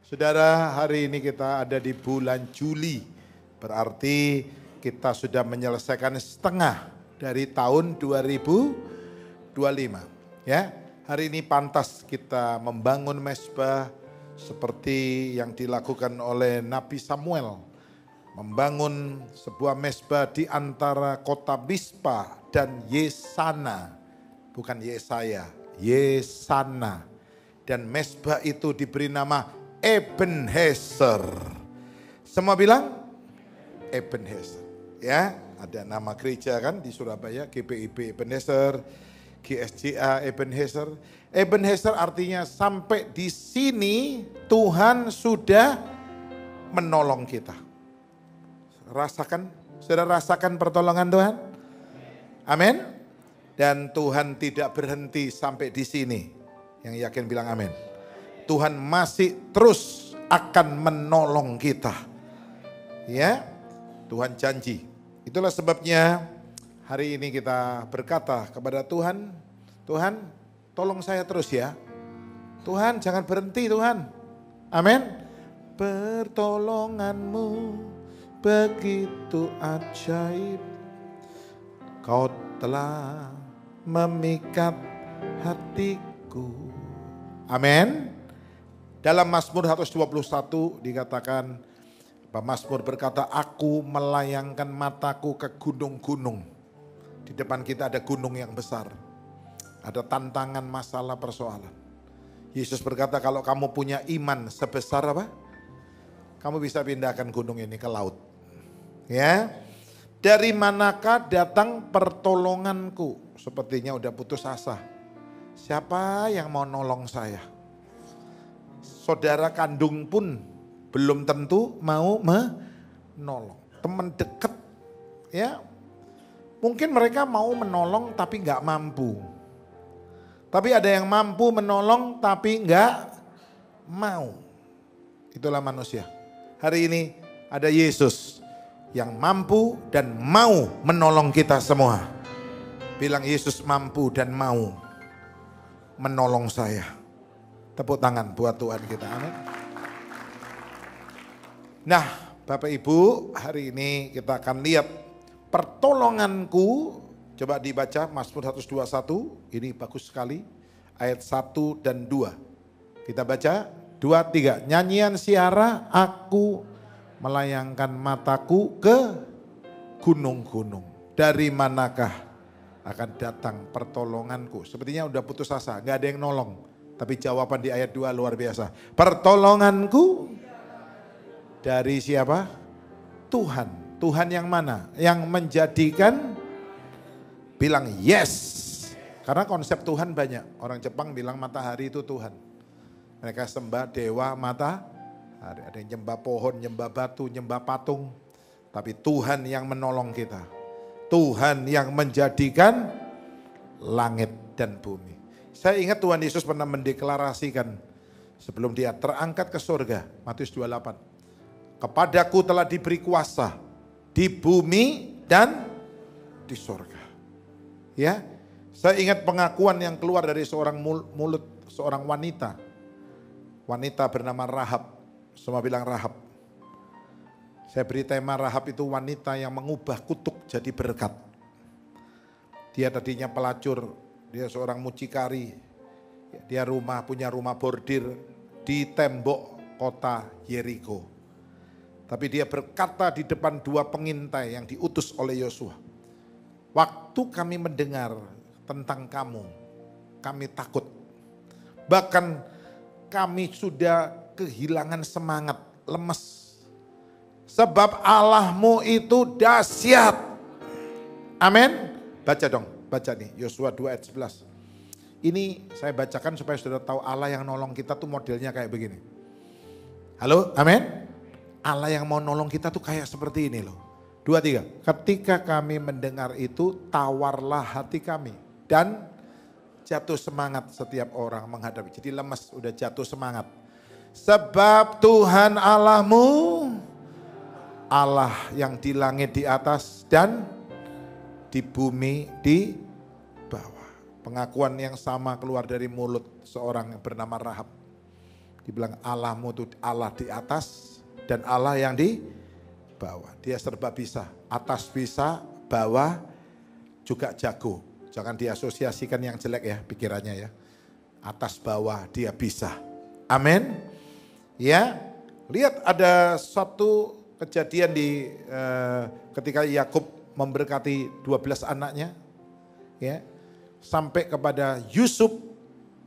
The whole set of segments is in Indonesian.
Saudara, hari ini kita ada di bulan Juli. Berarti kita sudah menyelesaikan setengah dari tahun 2025. Ya, hari ini pantas kita membangun mezbah seperti yang dilakukan oleh Nabi Samuel. Membangun sebuah mezbah di antara kota Mispa dan Yesana. Bukan Yesaya, Yesana. Dan mezbah itu diberi nama Ebenezer. Semua bilang Ebenezer. Ya, ada nama gereja kan di Surabaya, GPIB Ebenezer, GSJA Ebenezer. Ebenezer artinya sampai di sini Tuhan sudah menolong kita. Rasakan, sudah rasakan pertolongan Tuhan? Amin. Dan Tuhan tidak berhenti sampai di sini. Yang yakin bilang amin. Tuhan masih terus akan menolong kita. Ya, Tuhan janji. Itulah sebabnya hari ini kita berkata kepada Tuhan, Tuhan tolong saya terus ya. Tuhan jangan berhenti Tuhan. Amin. Pertolonganmu begitu ajaib. Kau telah memikat hatiku. Amin. Dalam Mazmur 121 dikatakan, Mazmur berkata, aku melayangkan mataku ke gunung-gunung. Di depan kita ada gunung yang besar. Ada tantangan, masalah, persoalan. Yesus berkata, kalau kamu punya iman sebesar apa? Kamu bisa pindahkan gunung ini ke laut. Ya. Dari manakah datang pertolonganku? Sepertinya udah putus asa. Siapa yang mau nolong saya? Saudara kandung pun belum tentu mau menolong. Teman dekat ya. Mungkin mereka mau menolong tapi gak mampu. Tapi ada yang mampu menolong tapi gak mau. Itulah manusia. Hari ini ada Yesus yang mampu dan mau menolong kita semua. Bilang Yesus mampu dan mau menolong saya. Tepuk tangan buat Tuhan kita. Amin. Nah, Bapak Ibu, hari ini kita akan lihat pertolonganku. Coba dibaca Mazmur 121. Ini bagus sekali. Ayat 1 dan 2. Kita baca 2, 3. Nyanyian siara, aku melayangkan mataku ke gunung-gunung. Dari manakah akan datang pertolonganku? Sepertinya udah putus asa, gak ada yang nolong. Tapi jawaban di ayat 2 luar biasa. Pertolonganku dari siapa? Tuhan. Tuhan yang mana? Yang menjadikan, bilang yes. Karena konsep Tuhan banyak. Orang Jepang bilang matahari itu Tuhan. Mereka sembah dewa matahari. Ada yang nyembah pohon, nyembah batu, nyembah patung. Tapi Tuhan yang menolong kita. Tuhan yang menjadikan langit dan bumi. Saya ingat Tuhan Yesus pernah mendeklarasikan sebelum dia terangkat ke surga, Matius 28. Kepadaku telah diberi kuasa di bumi dan di surga. Ya, saya ingat pengakuan yang keluar dari seorang mulut seorang wanita. Wanita bernama Rahab. Semua bilang Rahab. Saya beri tema Rahab itu wanita yang mengubah kutuk jadi berkat. Dia tadinya pelacur. Dia seorang mucikari, dia punya rumah bordir di tembok kota Yeriko. Tapi dia berkata di depan 2 pengintai yang diutus oleh Yosua. Waktu kami mendengar tentang kamu, kami takut. Bahkan kami sudah kehilangan semangat, lemes. Sebab Allahmu itu dahsyat. Amin. Baca dong. Baca nih, Yosua 2 ayat 11. Ini saya bacakan supaya saudara tahu Allah yang nolong kita tuh modelnya kayak begini. Halo, amin? Allah yang mau nolong kita tuh kayak seperti ini loh. 2, 3. Ketika kami mendengar itu, tawarlah hati kami. Dan jatuh semangat setiap orang menghadapi. Jadi lemes, udah jatuh semangat. Sebab Tuhan Allahmu, Allah yang di langit di atas dan di bumi di bawah. Pengakuan yang sama keluar dari mulut seorang yang bernama Rahab. Dibilang Allahmu itu Allah di atas dan Allah yang di bawah. Dia serba bisa, atas bisa, bawah juga jago. Jangan diasosiasikan yang jelek ya pikirannya ya. Atas bawah dia bisa. Amin. Ya, lihat ada satu kejadian di ketika Yakub memberkati 12 anaknya. Ya, sampai kepada Yusuf,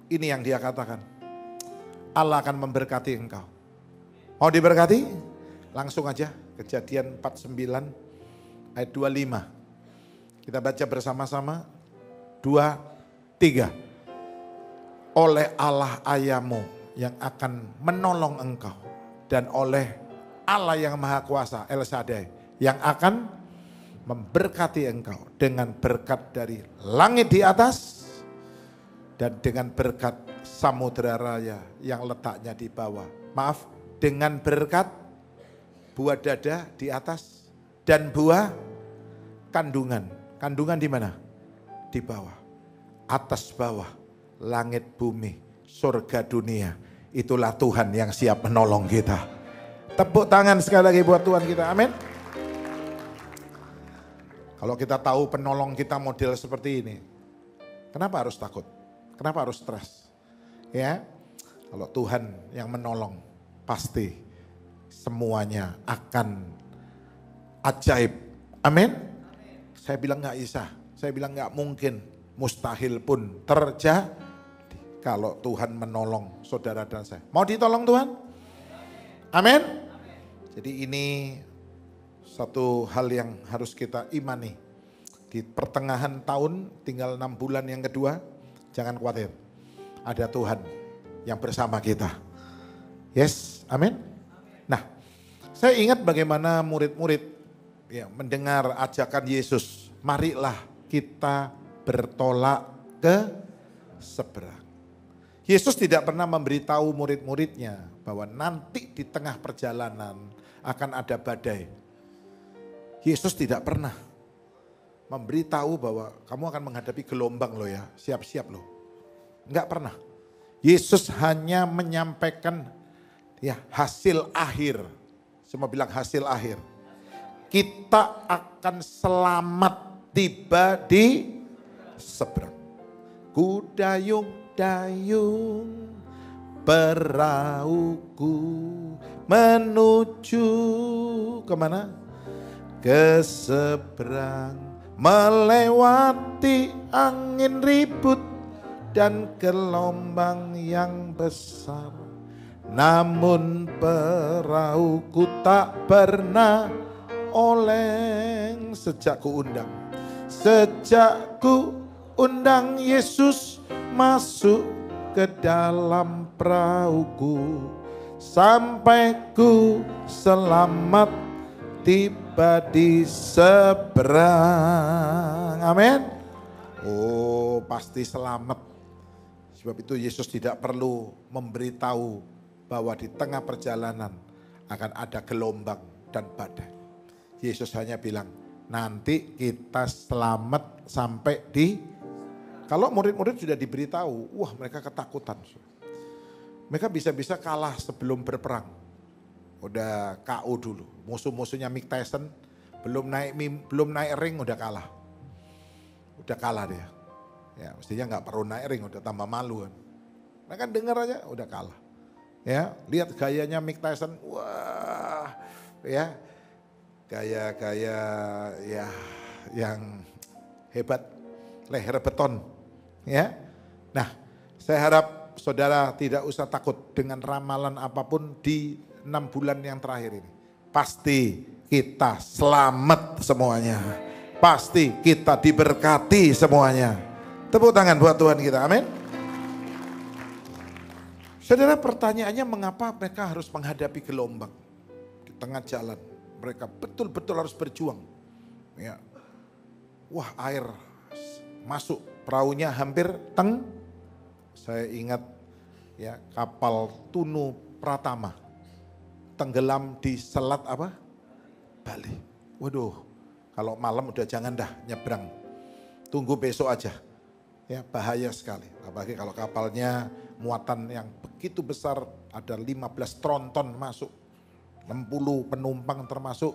ini yang dia katakan. Allah akan memberkati engkau. Mau diberkati? Langsung aja Kejadian 49 ayat 25. Kita baca bersama-sama. 2, 3. Oleh Allah ayamu yang akan menolong engkau. Dan oleh Allah yang Maha Kuasa, El Shaddai, yang akan memberkati engkau dengan berkat dari langit di atas dan dengan berkat samudera raya yang letaknya di bawah. Maaf, dengan berkat buah dada di atas dan buah kandungan. Kandungan di mana? Di bawah. Atas bawah, langit bumi, surga dunia. Itulah Tuhan yang siap menolong kita. Tepuk tangan sekali lagi buat Tuhan kita. Amin. Kalau kita tahu penolong kita model seperti ini, kenapa harus takut? Kenapa harus stres? Ya, kalau Tuhan yang menolong, pasti semuanya akan ajaib. Amin. Saya bilang nggak bisa, saya bilang nggak mungkin, mustahil pun terjadi kalau Tuhan menolong saudara dan saya. Mau ditolong Tuhan? Amin. Jadi ini satu hal yang harus kita imani. Di pertengahan tahun, tinggal 6 bulan yang kedua, jangan khawatir. Ada Tuhan yang bersama kita. Yes, amin. Nah, saya ingat bagaimana murid-murid ya, mendengar ajakan Yesus. Marilah kita bertolak ke seberang. Yesus tidak pernah memberitahu murid-muridnya bahwa nanti di tengah perjalanan akan ada badai. Yesus tidak pernah memberitahu bahwa kamu akan menghadapi gelombang loh ya, siap-siap loh. Enggak pernah. Yesus hanya menyampaikan ya hasil akhir. Semua bilang hasil akhir. Kita akan selamat tiba di seberang. Ku dayung-dayung perahuku menuju kemana? Ke seberang, melewati angin ribut dan gelombang yang besar. Namun perahuku tak pernah oleng sejak ku undang. Sejak ku undang Yesus masuk ke dalam perahuku, sampai ku selamat tiba di seberang. Amin. Oh, pasti selamat. Sebab itu Yesus tidak perlu memberitahu bahwa di tengah perjalanan akan ada gelombang dan badai. Yesus hanya bilang, nanti kita selamat sampai di. Kalau murid-murid sudah diberitahu, wah mereka ketakutan. Mereka bisa-bisa kalah sebelum berperang. Udah KO dulu. Musuh-musuhnya Mike Tyson belum naik ring udah kalah. Udah kalah dia. Ya, mestinya nggak perlu naik ring, udah tambah malu kan. Mereka dengar aja udah kalah. Ya, lihat gayanya Mike Tyson. Wah, ya. Gaya-gaya ya yang hebat, leher beton. Ya. Nah, saya harap saudara tidak usah takut dengan ramalan apapun di 6 bulan yang terakhir ini. Pasti kita selamat semuanya. Pasti kita diberkati semuanya. Tepuk tangan buat Tuhan kita, amin. Saudara, pertanyaannya mengapa mereka harus menghadapi gelombang di tengah jalan? Mereka betul-betul harus berjuang. Ya. Wah, air masuk perahunya hampir Saya ingat ya kapal Tunu Pratama tenggelam di selat apa? Bali. Waduh, kalau malam udah jangan dah nyebrang. Tunggu besok aja. Ya, bahaya sekali. Apalagi kalau kapalnya muatan yang begitu besar, ada 15 tronton masuk, 60 penumpang termasuk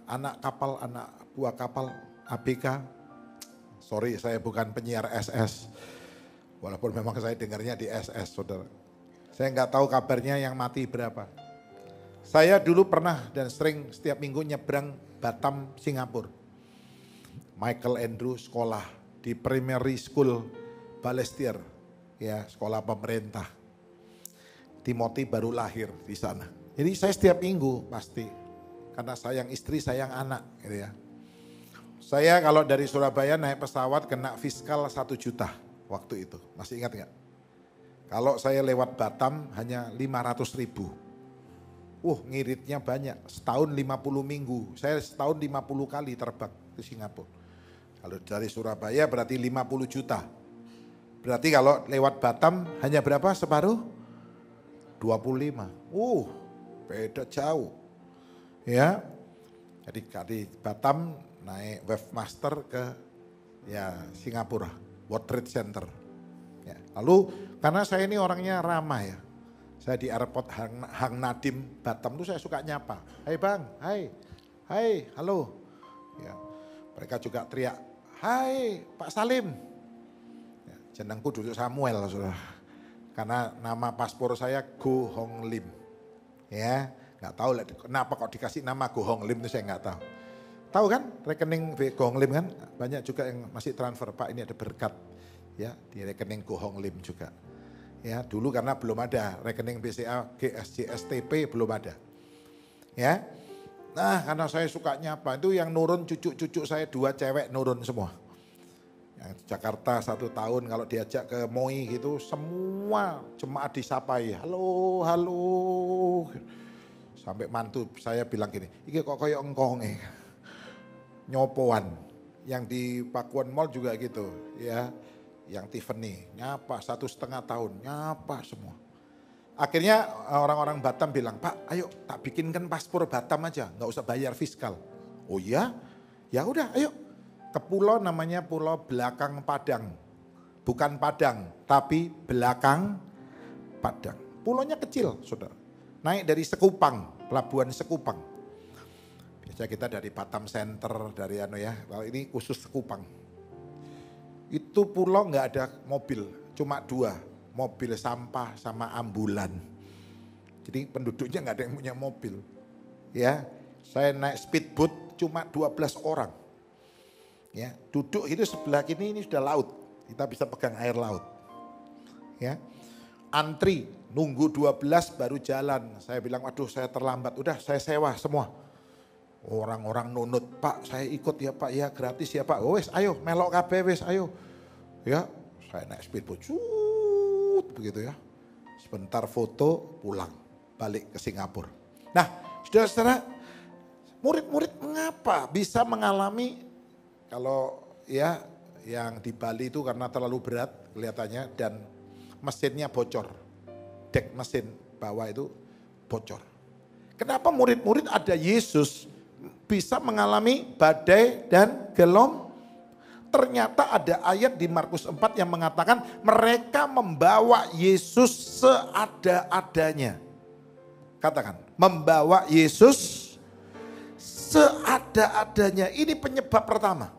anak kapal, anak buah kapal ABK. Sorry, saya bukan penyiar SS. Walaupun memang saya dengarnya di SS, saudara. Saya nggak tahu kabarnya yang mati berapa. Saya dulu pernah dan sering setiap minggu nyebrang Batam, Singapura. Michael Andrew sekolah di Primary School Balestier, ya sekolah pemerintah. Timothy baru lahir di sana. Jadi saya setiap minggu pasti, karena sayang istri, sayang anak, gitu ya. Saya kalau dari Surabaya naik pesawat kena fiskal 1 juta waktu itu, masih ingat nggak? Kalau saya lewat Batam hanya 500 ribu. Ngiritnya banyak, setahun 50 minggu, saya setahun 50 kali terbang ke Singapura. Kalau dari Surabaya berarti 50 juta. Berarti kalau lewat Batam hanya berapa separuh? 25. Beda jauh. Ya. Jadi dari Batam naik Wavemaster ke Singapura, World Trade Center. Ya. Lalu karena saya ini orangnya ramah ya. Saya di airport Hang Nadim Batam tuh saya suka nyapa. Hai bang, hai, halo. Ya. Mereka juga teriak, hai Pak Salim. Ya, jenengku dulu Samuel, saudara. Karena nama paspor saya Go Hong Lim. Ya, nggak tahu lah kenapa kok dikasih nama Go Hong Lim itu saya nggak tahu. Tahu kan rekening Go Hong Lim kan banyak juga yang masih transfer, Pak ini ada berkat ya di rekening Go Hong Lim juga. Ya, dulu karena belum ada rekening BCA, GSJ, STP belum ada. Ya. Nah, karena saya suka nyapa, itu yang nurun cucu-cucu saya 2 cewek nurun semua. Yang Jakarta 1 tahun kalau diajak ke MOI gitu, semua jemaat disapai, halo, halo. Sampai mantu saya bilang gini, iki kok kayak engkong nyopoan. Yang di Pakuan Mall juga gitu, ya. Yang Tiffany, nyapa 1,5 tahun, nyapa semua. Akhirnya orang-orang Batam bilang, Pak ayo tak bikinkan paspor Batam aja, nggak usah bayar fiskal. Oh iya? Ya udah ayo. Ke pulau namanya Pulau Belakang Padang. Bukan Padang, tapi Belakang Padang. Pulaunya kecil, saudara. Naik dari Sekupang, pelabuhan Sekupang. Biasa kita dari Batam Center, dari kalau ini khusus Sekupang. Itu pulau nggak ada mobil, cuma 2, mobil sampah sama ambulan. Jadi penduduknya nggak ada yang punya mobil. Ya, saya naik speedboat cuma 12 orang. Ya, duduk itu sebelah kiri ini sudah laut, kita bisa pegang air laut. Ya, antri nunggu 12 baru jalan. Saya bilang, waduh saya terlambat, udah saya sewa semua. Orang-orang nunut, Pak saya ikut ya Pak, ya gratis ya Pak. Wes ayo melok kabeh wes ayo. Ya saya naik speedboat, begitu ya. Sebentar foto pulang, balik ke Singapura. Nah saudara-saudara, murid-murid mengapa bisa mengalami kalau ya yang di Bali itu karena terlalu berat kelihatannya dan mesinnya bocor. Dek mesin bawah itu bocor. Kenapa murid-murid ada Yesus bisa mengalami badai dan gelombang? Ternyata ada ayat di Markus 4 yang mengatakan mereka membawa Yesus seada-adanya. Katakan, membawa Yesus seada-adanya. Ini penyebab pertama.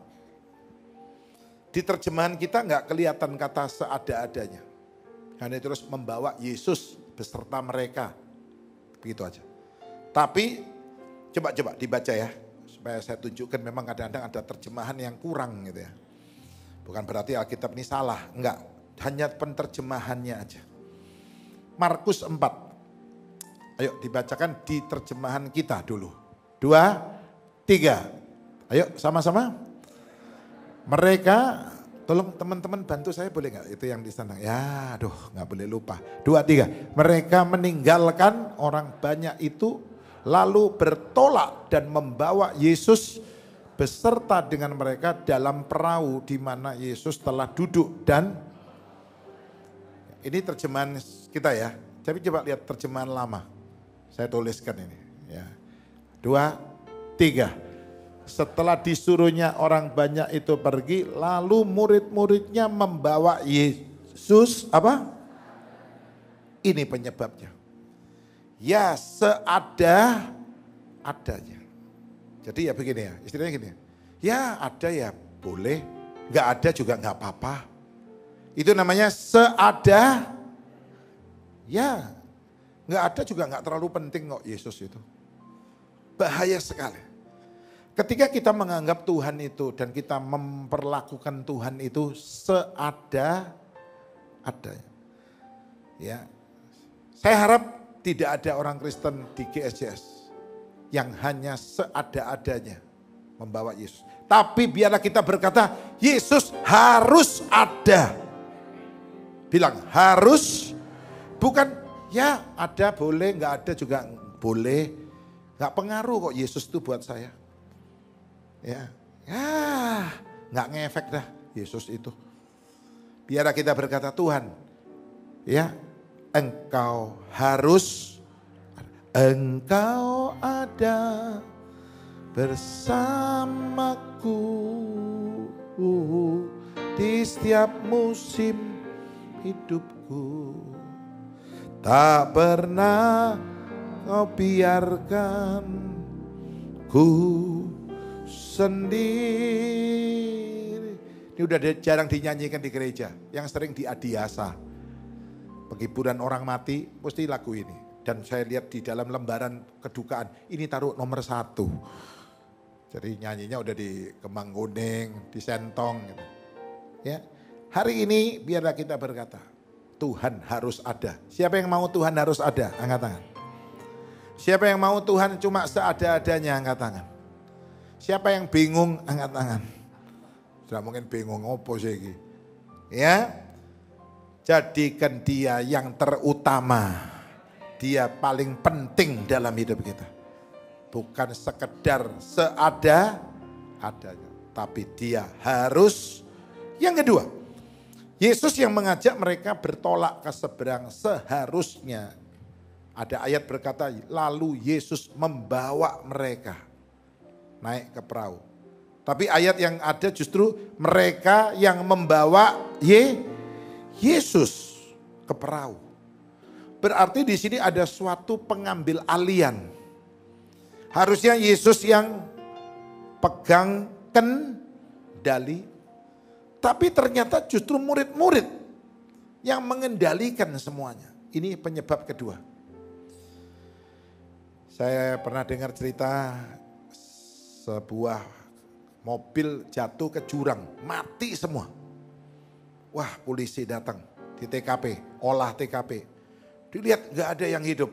Di terjemahan kita nggak kelihatan kata seada-adanya. Hanya terus membawa Yesus beserta mereka. Begitu aja. Tapi coba dibaca ya. Supaya saya tunjukkan memang kadang-kadang ada terjemahan yang kurang gitu ya. Bukan berarti Alkitab ini salah, enggak. Hanya penterjemahannya aja. Markus 4. Ayo dibacakan di terjemahan kita dulu. 2, 3. Ayo sama-sama. Mereka, tolong teman-teman bantu saya boleh enggak? Itu yang di sana. Ya aduh enggak boleh lupa. 2, 3. Mereka meninggalkan orang banyak itu lalu bertolak dan membawa Yesus beserta dengan mereka dalam perahu di mana Yesus telah duduk dan ini terjemahan kita ya. Tapi coba lihat terjemahan lama. Saya tuliskan ini ya. 2, 3. Setelah disuruhnya orang banyak itu pergi, lalu murid-muridnya membawa Yesus apa? Ini penyebabnya. Ya adanya. Jadi ya begini ya, istilahnya gini. Ya ada ya boleh, nggak ada juga nggak apa-apa. Itu namanya ya, nggak ada juga nggak terlalu penting kok Yesus itu. Bahaya sekali. Ketika kita menganggap Tuhan itu dan kita memperlakukan Tuhan itu seadanya. Ya. Saya harap tidak ada orang Kristen di GSJS yang hanya seada-adanya membawa Yesus. Tapi biarlah kita berkata, Yesus harus ada. Bilang harus, bukan ya ada boleh, nggak ada juga boleh. Nggak pengaruh kok Yesus itu buat saya. Ya, nggak ngefek dah Yesus itu. Biarlah kita berkata Tuhan, ya Engkau ada bersamaku di setiap musim hidupku. Tak pernah Kau biarkan ku sendiri. Ini udah jarang dinyanyikan di gereja, yang sering diadiasa. Penghiburan orang mati, mesti lagu ini. Dan saya lihat di dalam lembaran kedukaan, ini taruh nomor 1. Jadi nyanyinya udah di kembang kuning, di sentong. Gitu. Ya, hari ini biarlah kita berkata, Tuhan harus ada. Siapa yang mau Tuhan harus ada? Angkat tangan. Siapa yang mau Tuhan cuma seada-adanya? Angkat tangan. Siapa yang bingung? Angkat tangan. Sudah mungkin bingung, ngopo sih ini? Ya, jadikan dia yang terutama. Dia paling penting dalam hidup kita. Bukan sekedar seada-adanya. Tapi dia harus. Yang kedua, Yesus yang mengajak mereka bertolak ke seberang seharusnya. Ada ayat berkata, lalu Yesus membawa mereka naik ke perahu. Tapi ayat yang ada justru mereka yang membawa Yesus ke perahu. Berarti di sini ada suatu pengambil alian. Harusnya Yesus yang pegang kendali. Tapi ternyata justru murid-murid yang mengendalikan semuanya. Ini penyebab kedua. Saya pernah dengar cerita sebuah mobil jatuh ke jurang, mati semua. Wah, polisi datang di TKP, olah TKP. Dilihat gak ada yang hidup,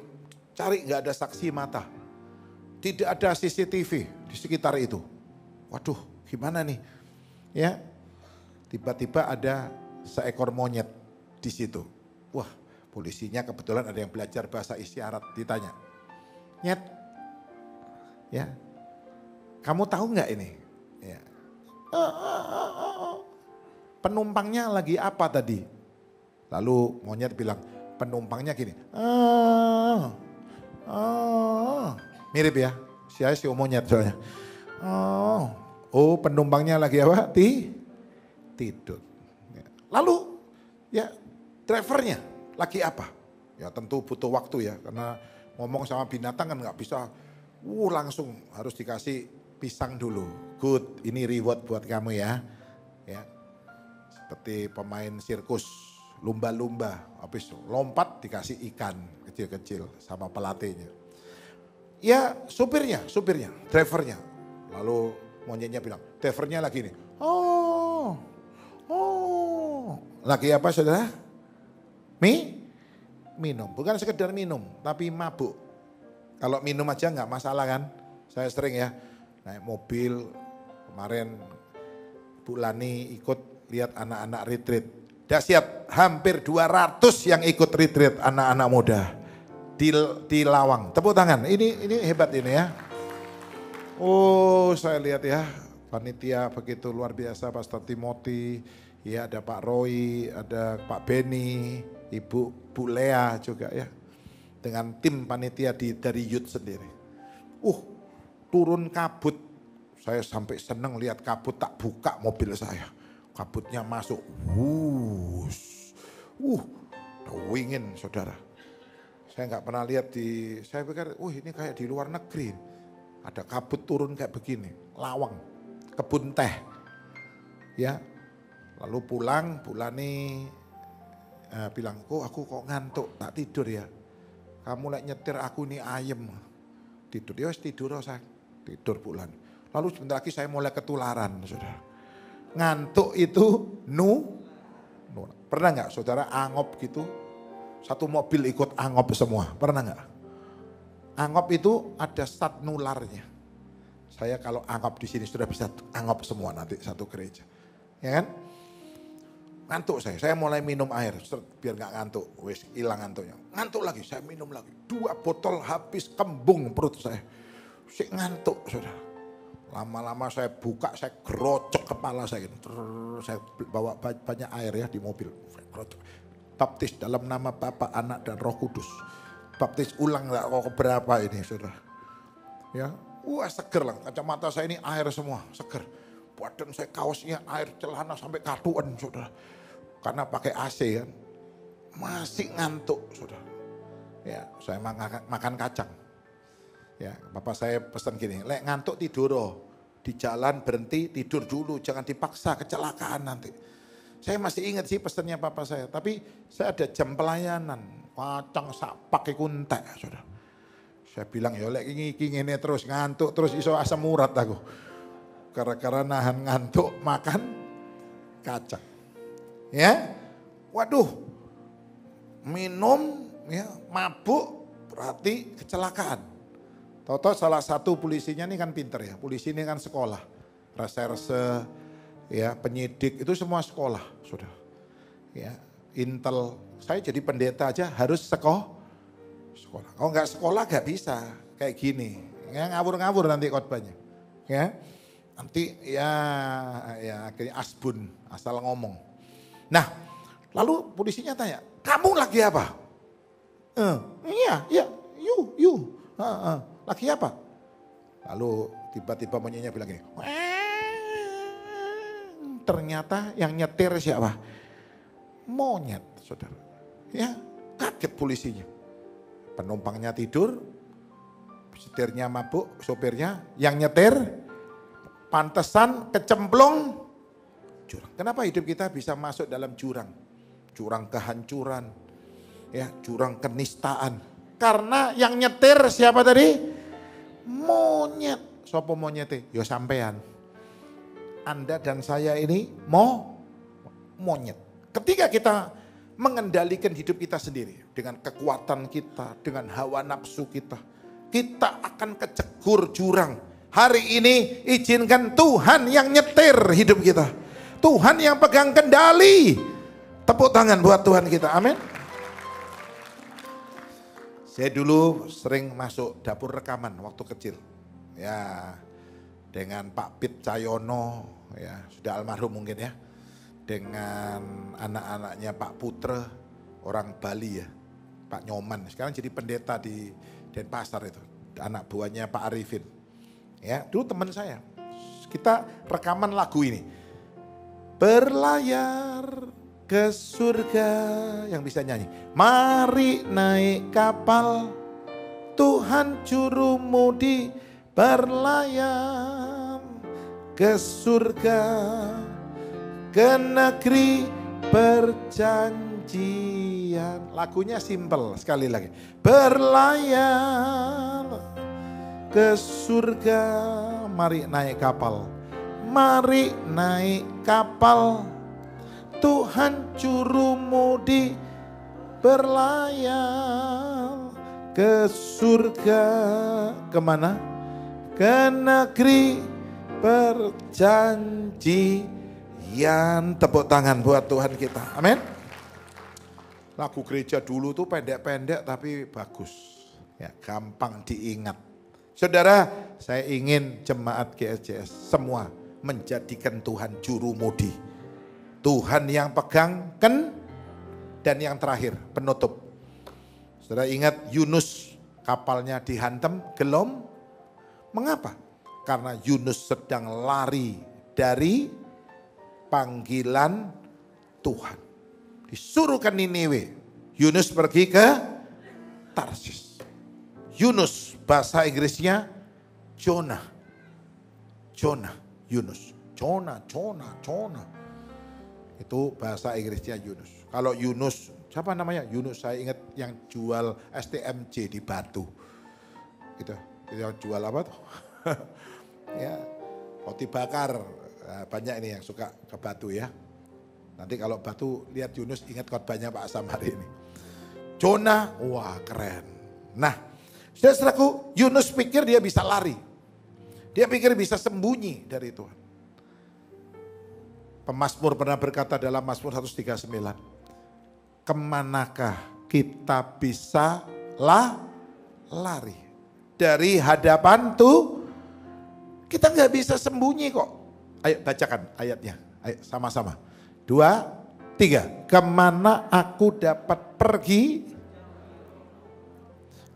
cari gak ada saksi mata. Tidak ada CCTV di sekitar itu. Waduh, gimana nih? Ya, tiba-tiba ada seekor monyet di situ. Wah, polisinya kebetulan ada yang belajar bahasa isyarat, ditanya. Nyet, ya, kamu tahu nggak ini? Ya. Penumpangnya lagi apa tadi? Lalu monyet bilang, penumpangnya gini. Mirip ya, saya si monyet soalnya. Oh, penumpangnya lagi apa? Tidur. Lalu, ya, drivernya lagi apa? Ya tentu butuh waktu ya, karena ngomong sama binatang kan nggak bisa, langsung harus dikasih pisang dulu. Good, ini reward buat kamu ya. Ya, seperti pemain sirkus, lumba-lumba, habis lompat dikasih ikan kecil-kecil sama pelatihnya. Ya supirnya, drivernya. Lalu monyetnya bilang, drivernya lagi nih. Lagi apa saudara? Minum, bukan sekedar minum, tapi mabuk. Kalau minum aja nggak masalah kan? Saya sering ya naik mobil, kemarin Bu Lani ikut lihat anak-anak retreat. Dahsyat, hampir 200 yang ikut retreat anak-anak muda di Lawang. Tepuk tangan, ini hebat ini ya. Oh, saya lihat ya, panitia begitu luar biasa, Pastor Timothy, ya ada Pak Roy, ada Pak Benny, Ibu Bu Lea juga ya. Dengan tim panitia dari Youth sendiri. Turun kabut Saya sampai seneng lihat kabut, tak buka mobil saya. Kabutnya masuk. Wingin saudara. Saya nggak pernah lihat saya pikir, ini kayak di luar negeri. Ada kabut turun kayak begini, lawang, kebun teh. Ya, lalu pulang, Bulani bilang, aku kok ngantuk, tak tidur ya. Kamu lagi nyetir aku ini ayem. Tidur, ya tidur saya. Tidur Bulan. Lalu sebentar lagi saya mulai ketularan, saudara. Ngantuk itu pernah nggak saudara angop gitu? Satu mobil ikut angop semua, pernah nggak? Angop itu ada stat nularnya. Saya kalau angop di sini sudah bisa angop semua nanti satu gereja, ya kan? Ngantuk saya mulai minum air biar nggak ngantuk, wes hilang ngantuknya. Ngantuk lagi, saya minum lagi. 2 botol habis, kembung perut saya. Ngantuk saudara. Lama-lama saya buka, saya gerocok kepala saya gitu. Saya bawa banyak air ya di mobil. Baptis dalam nama Bapa, Anak dan Roh Kudus. Baptis ulang enggak kok berapa ini saudara. Ya, seger lah. Kacamata saya ini air semua, seger. Badan saya kaosnya air, celana sampai katuan saudara. Karena pakai AC kan. Masih ngantuk saudara. Ya, saya makan kacang. Ya, bapak saya pesan gini, lek ngantuk tidur, di jalan berhenti tidur dulu, jangan dipaksa, kecelakaan nanti. Saya masih ingat sih pesannya bapak saya, tapi saya ada jam pelayanan, kacang sak pakai kuntek, saudara. Saya bilang ya lek ini terus ngantuk terus iso asam urat aku. Gara-gara nahan ngantuk makan kacang. Ya, waduh, minum ya mabuk berarti kecelakaan. Tahu-tahu salah satu polisinya ini kan pinter ya, polisi ini kan sekolah, reserse, ya penyidik itu semua sekolah, saudara. Ya, intel, saya jadi pendeta aja harus sekolah. Kalau nggak sekolah nggak bisa kayak gini, ya ngawur-ngawur nanti khotbahnya, ya. Nanti ya akhirnya asbun, asal ngomong. Nah, lalu polisinya tanya, kamu lagi apa? Iya, you. Lagi apa? Lalu tiba-tiba monyetnya bilang gini. Ternyata yang nyetir siapa? Monyet, saudara. Ya, kaget polisinya. Penumpangnya tidur, setirnya mabuk, sopirnya yang nyetir, pantesan kecemplung jurang. Kenapa hidup kita bisa masuk dalam jurang? Jurang kehancuran, ya, jurang kenistaan. Karena yang nyetir siapa tadi? Monyet. Sopo monyete? Yo sampean. Anda dan saya ini monyet. Ketika kita mengendalikan hidup kita sendiri dengan kekuatan kita, dengan hawa nafsu kita, kita akan kecegur jurang. Hari ini izinkan Tuhan yang nyetir hidup kita. Tuhan yang pegang kendali. Tepuk tangan buat Tuhan kita. Amin. Saya dulu sering masuk dapur rekaman waktu kecil. Ya, dengan Pak Pit Cahyono, ya sudah almarhum mungkin ya. Dengan anak-anaknya Pak Putre, orang Bali ya. Pak Nyoman, sekarang jadi pendeta di Denpasar itu. Anak buahnya Pak Arifin. Ya, dulu teman saya. Kita rekaman lagu ini. Berlayar ke surga, yang bisa nyanyi. Mari naik kapal, Tuhan jurumudi, berlayar ke surga, ke negeri perjanjian. Lagunya simple, sekali lagi. Berlayar ke surga, mari naik kapal. Mari naik kapal, Tuhan jurumudi, berlayar ke surga. Kemana? Ke negeri perjanjian. Tepuk tangan buat Tuhan kita. Amin. Lagu gereja dulu tuh pendek-pendek tapi bagus. Ya, gampang diingat. Saudara, saya ingin jemaat GSJS semua menjadikan Tuhan jurumudi. Tuhan yang pegang dan yang terakhir penutup. Saudara ingat Yunus, kapalnya dihantam gelom. Mengapa? Karena Yunus sedang lari dari panggilan Tuhan. Disuruh ke Niniwe. Yunus pergi ke Tarsis. Yunus bahasa Inggrisnya Jonah. Jonah, Yunus. Jonah. Itu bahasa Inggrisnya Yunus. Kalau Yunus, siapa namanya? Yunus, saya ingat yang jual STMJ di Batu. Gitu. Yang jual apa tuh? Ya, roti bakar. Nah, banyak ini yang suka ke Batu ya. Nanti kalau Batu lihat Yunus ingat khotbahnya Pak Asam hari ini. Jonah, wah keren. Nah, saudaraku, Yunus pikir dia bisa lari. Dia pikir bisa sembunyi dari Tuhan. Pemazmur pernah berkata dalam Mazmur 139. Kemanakah kita bisa lari dari hadapan Tuhan? Kita nggak bisa sembunyi kok. Ayo bacakan ayatnya. Ayo sama-sama. 2, 3. Kemana aku dapat pergi?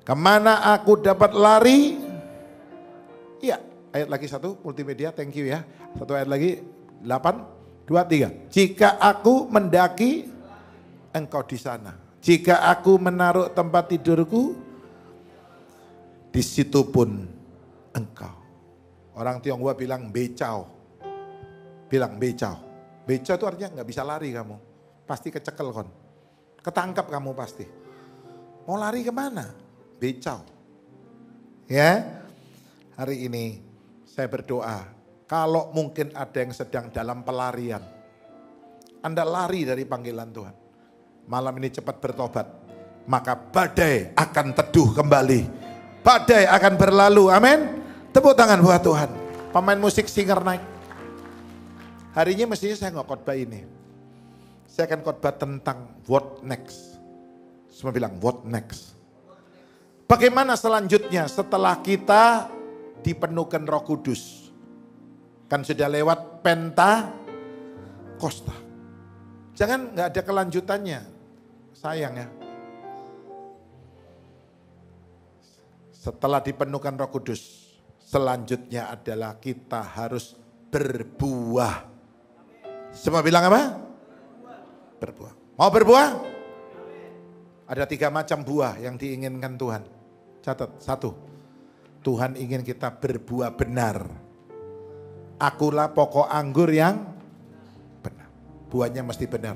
Kemana aku dapat lari? Iya, ayat lagi 1 multimedia, thank you ya. 1 ayat lagi 8, 2, 3. Jika aku mendaki, engkau di sana. Jika aku menaruh tempat tidurku, di situ pun engkau. Orang Tionghoa bilang becau. Bilang becau. Becau itu artinya nggak bisa lari kamu. Pasti kecekel kon. Ketangkap kamu pasti. Mau lari kemana? Becau. Ya. Hari ini saya berdoa. Kalau mungkin ada yang sedang dalam pelarian. Anda lari dari panggilan Tuhan. Malam ini cepat bertobat. Maka badai akan teduh kembali. Badai akan berlalu. Amin. Tepuk tangan buat Tuhan. Pemain musik singer naik. Hari ini mestinya saya nggak khotbah ini. Saya akan khotbah tentang what next. Semua bilang what next. Bagaimana selanjutnya setelah kita dipenuhkan Roh Kudus? Kan sudah lewat Pentakosta. Jangan nggak ada kelanjutannya. Sayang ya. Setelah dipenuhkan Roh Kudus, selanjutnya adalah kita harus berbuah. Semua bilang apa? Berbuah. Mau berbuah? Ada 3 macam buah yang diinginkan Tuhan. Catat, 1. Tuhan ingin kita berbuah benar. Akulah pokok anggur yang benar. Buahnya mesti benar.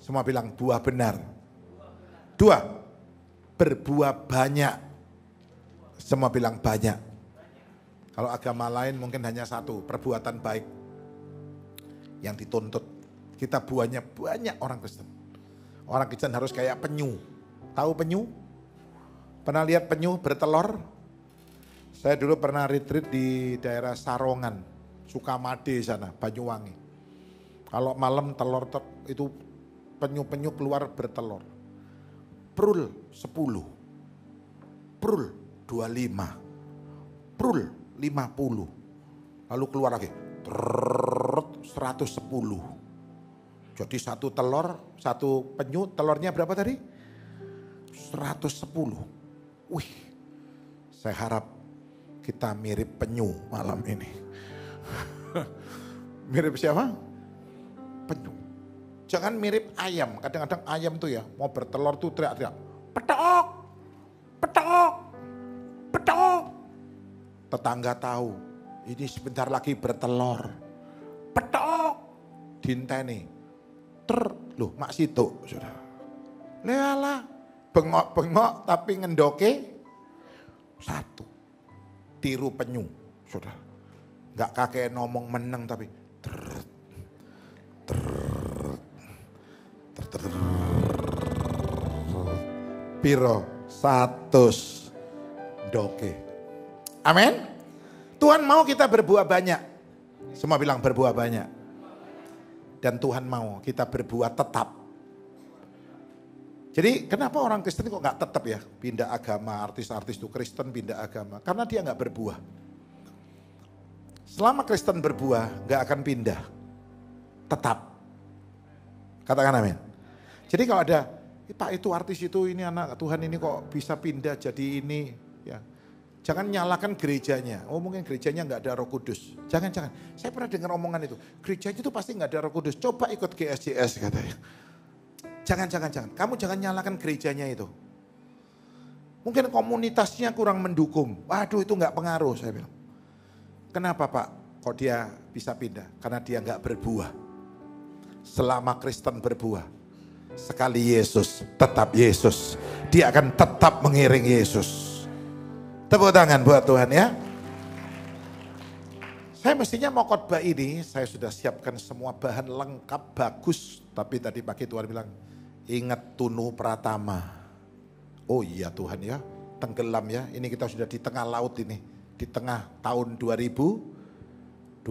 Semua bilang buah benar. 2. Berbuah banyak. Semua bilang banyak. Kalau agama lain mungkin hanya 1, perbuatan baik yang dituntut. Kita buahnya banyak orang Kristen. Orang Kristen harus kayak penyu. Tahu penyu? Pernah lihat penyu bertelur? Saya dulu pernah retreat di daerah Sarongan, Sukamade sana, Banyuwangi. Kalau malam telur itu penyu-penyu keluar bertelur. Prul 10, prul 25, prul 50, lalu keluar lagi 110. Jadi 1 telur, 1 penyu, telurnya berapa tadi? 110. Wih, saya harap kita mirip penyu malam ini. Mirip siapa? Penyu. Jangan mirip ayam. Kadang-kadang ayam tuh ya mau bertelur tuh teriak-teriak. Petok, petok, petok. Tetangga tahu ini sebentar lagi bertelur. Petok. Dinteni. Loh mak situ. Sudah. Leala. Bengok-bengok tapi ngendoke 1. Tiru penyu. Sudah. Gak kakek ngomong meneng tapi. Piro 100 doke. Amin. Tuhan mau kita berbuah banyak. Semua bilang berbuah banyak. Dan Tuhan mau kita berbuah tetap. Jadi kenapa orang Kristen kok gak tetap ya pindah agama, artis-artis itu Kristen pindah agama. Karena dia gak berbuah. Selama Kristen berbuah gak akan pindah. Tetap. Katakan amin. Jadi kalau ada, Pak itu artis itu ini anak Tuhan ini kok bisa pindah jadi ini. Ya. Jangan nyalakan gerejanya. Oh mungkin gerejanya nggak ada Roh Kudus. Jangan. Saya pernah dengar omongan itu. Gerejanya itu pasti nggak ada Roh Kudus. Coba ikut GSJS katanya. Jangan. Kamu jangan nyalakan gerejanya itu. Mungkin komunitasnya kurang mendukung. Waduh itu nggak pengaruh saya bilang. Kenapa Pak? Kok dia bisa pindah? Karena dia nggak berbuah. Selama Kristen berbuah, sekali Yesus, tetap Yesus. Dia akan tetap mengiring Yesus. Tepuk tangan buat Tuhan ya. Saya mestinya mau khotbah ini, saya sudah siapkan semua bahan lengkap, bagus. Tapi tadi pagi Tuhan bilang, ingat Tunu Pratama. Oh iya Tuhan ya, tenggelam ya. Ini kita sudah di tengah laut ini. Di tengah tahun 2025.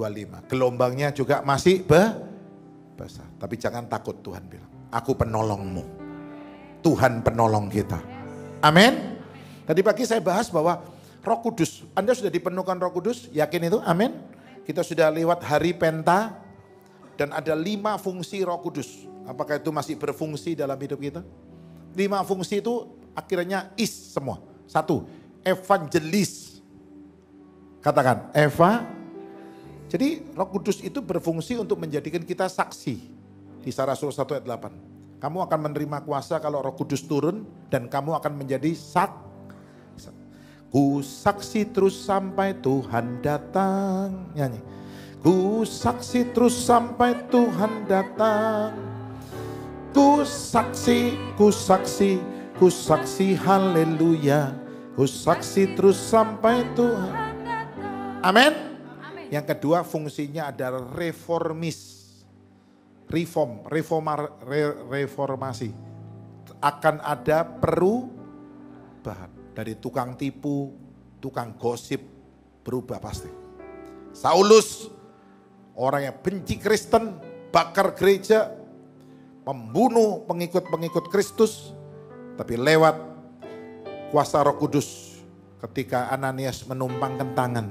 Gelombangnya juga masih besar. Tapi jangan takut Tuhan bilang, aku penolongmu. Tuhan penolong kita. Amin. Tadi pagi saya bahas bahwa Roh Kudus, Anda sudah dipenuhkan Roh Kudus, yakin itu? Amin. Kita sudah lewat hari Penta dan ada 5 fungsi Roh Kudus. Apakah itu masih berfungsi dalam hidup kita? 5 fungsi itu akhirnya semua. 1, evangelis. Katakan, Jadi Roh Kudus itu berfungsi untuk menjadikan kita saksi. Di Rasul 1 ayat 8. Kamu akan menerima kuasa kalau Roh Kudus turun dan kamu akan menjadi saksi. Ku saksi terus sampai Tuhan datang. Nyanyi. Ku saksi terus sampai Tuhan datang. Ku saksi, haleluya. Ku saksi terus sampai Tuhan. Amin. Yang kedua fungsinya adalah reformasi. Akan ada perubahan. Dari tukang tipu, tukang gosip, berubah pasti. Saulus, orang yang benci Kristen, bakar gereja, membunuh pengikut-pengikut Kristus. Tapi lewat kuasa Roh Kudus, ketika Ananias menumpangkan tangan,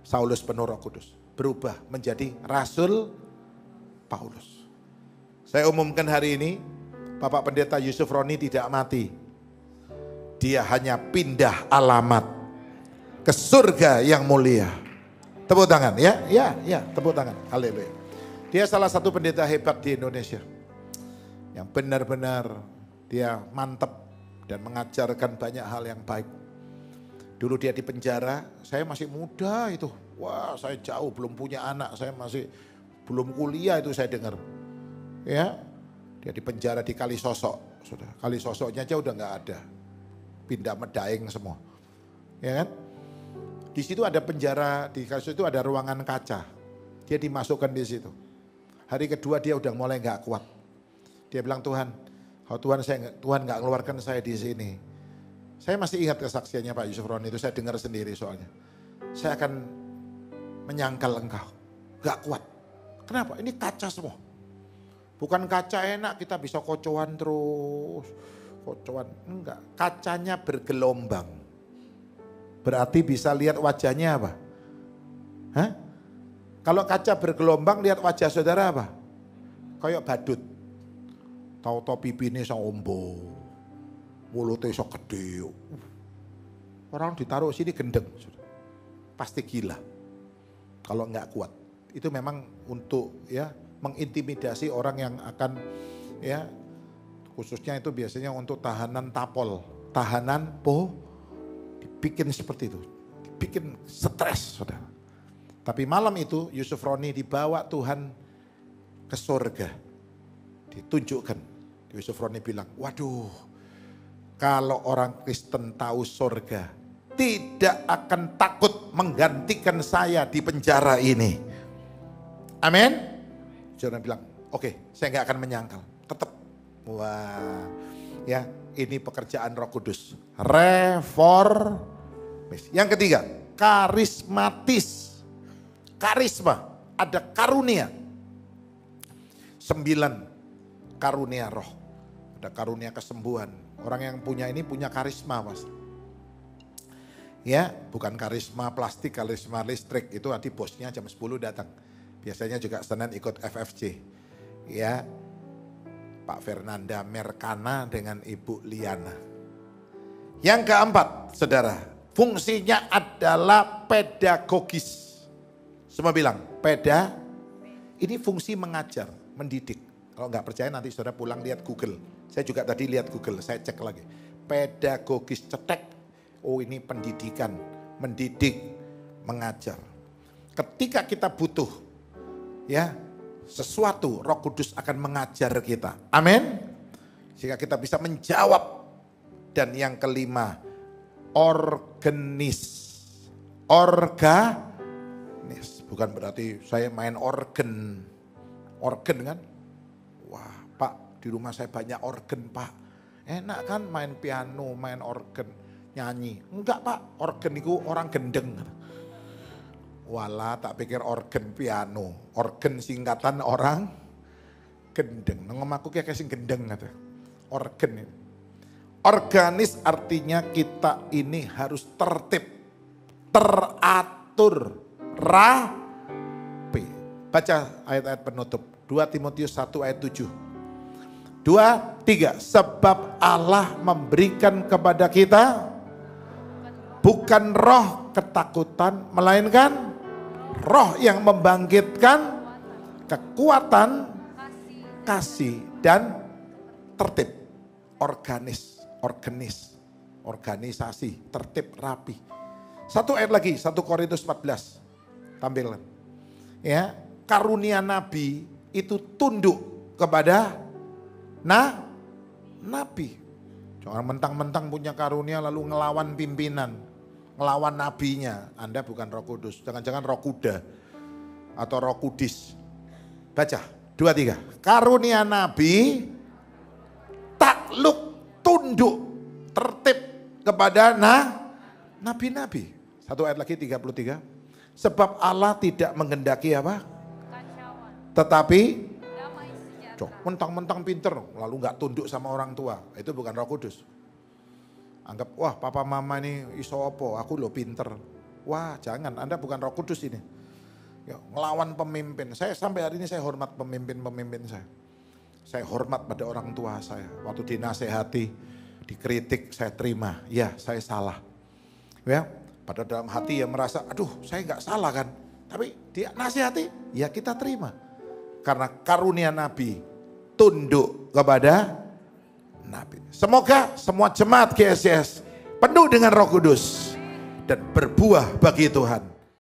Saulus penuh Roh Kudus. Berubah menjadi Rasul Paulus. Saya umumkan hari ini, Bapak Pendeta Yusuf Roni tidak mati. Dia hanya pindah alamat ke surga yang mulia. Tepuk tangan ya, tepuk tangan. Haleluya. Dia salah satu pendeta hebat di Indonesia. Yang benar-benar dia mantap dan mengajarkan banyak hal yang baik. Dulu dia di penjara, saya masih muda itu. Wah, saya jauh belum punya anak, saya masih belum kuliah itu saya dengar. Ya, dia di penjara di Kalisosok. Sudah, Kalisosoknya aja udah nggak ada. Pindah Medaeng semua. Ya kan? Di situ ada penjara, di kasus itu ada ruangan kaca. Dia dimasukkan di situ. Hari kedua dia udah mulai nggak kuat. Dia bilang, Tuhan nggak keluarkan saya di sini. Saya masih ingat kesaksiannya Pak Yusuf Roni itu, saya dengar sendiri soalnya. Saya akan menyangkal engkau. Nggak kuat. Kenapa? Ini kaca semua. Bukan kaca enak kita bisa kocoan terus. Kocoan, enggak. Kacanya bergelombang. Berarti bisa lihat wajahnya apa? Hah? Kalau kaca bergelombang lihat wajah saudara apa? Kayak badut. Tahu-tahu pipinya so ombo. Mulutnya so gede. Orang ditaruh sini gendeng. Pasti gila. Kalau enggak kuat. Itu memang untuk ya mengintimidasi orang yang akan ya khususnya itu biasanya untuk tahanan tapol, tahanan dibikin seperti itu, dibikin stres saudara. Tapi malam itu Yusuf Roni dibawa Tuhan ke surga, ditunjukkan. Yusuf Roni bilang, waduh kalau orang Kristen tahu surga, tidak akan takut menggantikan saya di penjara ini. Amin. Saudara bilang, oke, saya nggak akan menyangkal, tetap. Wah, ya ini pekerjaan Roh Kudus. Reformasi. Yang ketiga, karismatis. Karisma, ada karunia. 9 karunia roh. Ada karunia kesembuhan. Orang yang punya ini punya karisma, Mas. Ya, bukan karisma plastik, karisma listrik. Itu nanti bosnya jam 10 datang. Biasanya juga Senin ikut FFC. Ya, Pak Fernanda Merkana dengan Ibu Liana. Yang keempat, saudara, Fungsinya adalah pedagogis. Semua bilang, ini fungsi mengajar, mendidik. Kalau nggak percaya nanti saudara pulang lihat Google. Saya juga tadi lihat Google, saya cek lagi. Pedagogis, cetek. Oh ini pendidikan, mendidik, mengajar. Ketika kita butuh ya sesuatu, Roh Kudus akan mengajar kita. Amin. Sehingga kita bisa menjawab. Dan yang kelima, organis. Bukan berarti saya main organ. Organ kan? Wah Pak, di rumah saya banyak organ Pak. Enak kan main piano, main organ, nyanyi. Enggak Pak, organ itu orang gendeng. Walah tak pikir organ piano. Organ singkatan orang gendeng. Ngomongku kayak sing gendeng kata. Organ itu. Organis artinya kita ini harus tertib, teratur, rapi. Baca ayat-ayat penutup. 2 Timotius 1 ayat 7. 2, 3. Sebab Allah memberikan kepada kita bukan roh ketakutan, melainkan roh yang membangkitkan kekuatan, kasih, dan tertib. Organisasi, tertib, rapi. Satu ayat lagi, 1 Korintus 14. Tampilkan. Ya, karunia nabi itu tunduk kepada nabi. Jangan mentang-mentang punya karunia lalu ngelawan pimpinan, ngelawan nabinya. Anda bukan Roh Kudus, jangan-jangan roh kuda atau roh kudis. Baca, 2, 3. Karunia nabi takluk, tunduk, tertib kepada nabi-nabi. Satu ayat lagi 33. Sebab Allah tidak menghendaki apa? Tetapi mentang-mentang pinter lalu nggak tunduk sama orang tua. Itu bukan Roh Kudus. Anggap wah papa mama ini iso opo, aku lo pinter. Wah jangan, Anda bukan Roh Kudus ini. Ya, ngelawan pemimpin. Saya sampai hari ini saya hormat pemimpin saya. Saya hormat pada orang tua saya. Waktu dinasehati, dikritik, saya terima. Ya saya salah. Ya, pada dalam hati ya merasa, aduh saya nggak salah kan. Tapi dia nasihati, ya kita terima. Karena karunia Nabi tunduk kepada Nabi. Semoga semua jemaat GSCS penuh dengan Roh Kudus dan berbuah bagi Tuhan.